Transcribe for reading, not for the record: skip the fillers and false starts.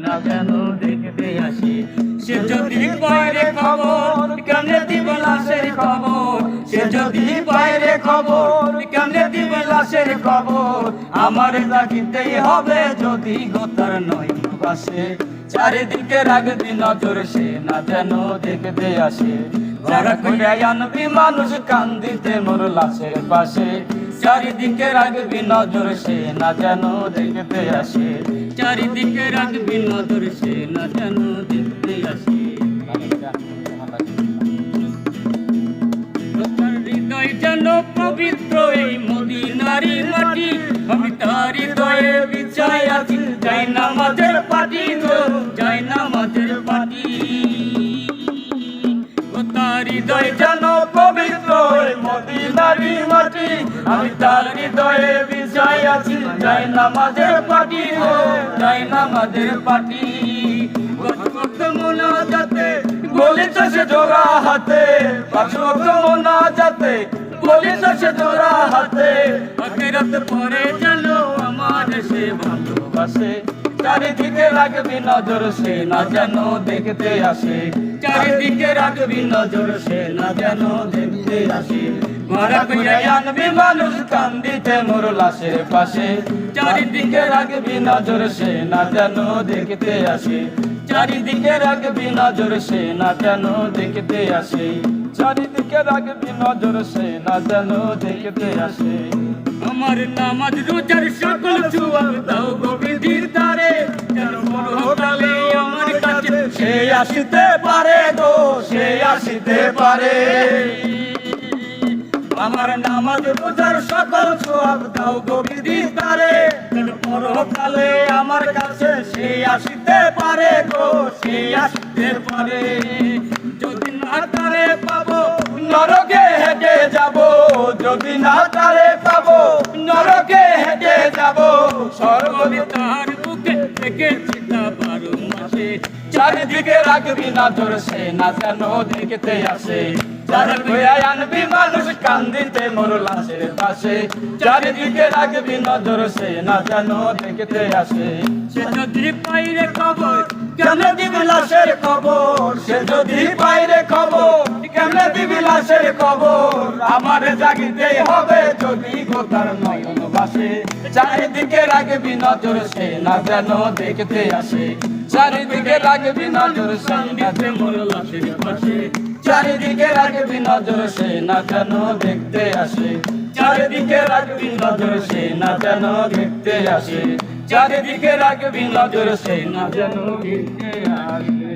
না কেন দেখতে আসে। সে যদি বাইরে খবর কেমনে দিব লাশের খবর, সে যদি বাইরে খবর কেমনে দিব লাশের খবর। আমার জাগিতেই হবে যদি গোতার নয় পাশে, চারিদিকে রাখবি নজর সে না যেন দেখতে আসে। যারা কইরা আনবি মানুষ কান্দিতে মোর লাশের পাশে, চারিদিকে রাখবি নজর সে না যেন দেখতে আসে। চারিদিকে রাখবি নজর সে না যেন দেখতে আসে। হৃদয় যেন পবিত্র এই মদিনারি মাটি, আমি তার হৃদয়ে বিছায় আছি যাই নামাজের পাটি গো, যাই নামাজের পাটি। তার হৃদয় যেন পবিত্র এই মদিনারি মাটি, আমি তার হৃদয়ে বিছায় আছি যাই নামাজের পাটি গো, যাই নামাজের পাটি। কত মোনাজাতে বলেছ সে জোড়া হাতে, কত মোনাজাতে বলেছ সে জোড়া হাতে। আখিরাত পরে চলো আমার সে ভালোবাসে, চারিদিকে রাখবি নজর সে না যেন দেখতে আসে। চারিদিকে রাখবি নজর সে না যেন দেখতে আসে। মারা কইরা আনবি মানুষ কান্দিতে মোর লাশের পাশে, চারিদিকে রাখবি নজর সে না যেন দেখতে আসে। চারিদিকে রাখবি নজর সে না যেন দেখতে আসে। চারিদিকে রাখবি নজর সে না যেন দেখতে আসে। আমার নামাজ রোজার সকল জুয়াল দাও গোবিন্দির তারে, যেন পরকালে আমার কাছে সে আসিতে পারে গো, সে আসিতে পারে। আমার নামাজ রোজার সকল জুয়াল দাও গোবিন্দির তারে, যেন পরকালে আমার কাছে সে আসিতে পারে গো, সে আসিতে পারে। যদি না তারে পাবো নরকে হেঁটে যাব, যদি না তারে পাবো নরকে হেঁটে যাব। স্বর্গে তার বুকে দেখেছি তা 12 মাসে, চারিদিকে রাখবি নজর সে না যেন দেখতে আসে। যারা কইরা আনবি মানুষ কান্দিতে মোর লাশের পাশে, চারিদিকে রাখবি নজর সে না যেন দেখতে আসে। সে যদি পাইরে খবর কেমনে দিবি লাশের খবর, সে যদি পাইরে খবর কেমনে দিবি লাশের খবর। আমার জাগিতেই হবে যদি গোতার নয়ন ভাসে, চারিদিকে রাখবি নজর সে না যেন দেখতে আসে। চারিদিকে রাখবি নজর সে না যেন মোর লাশের পাশে, চারিদিকে রাখবি নজর সে না যেন দেখতে আসে। চারিদিকে রাখবি নজর সে না যেন দেখতে আসে। চারিদিকে রাখবি নজর সে না যেন দেখতে আসে।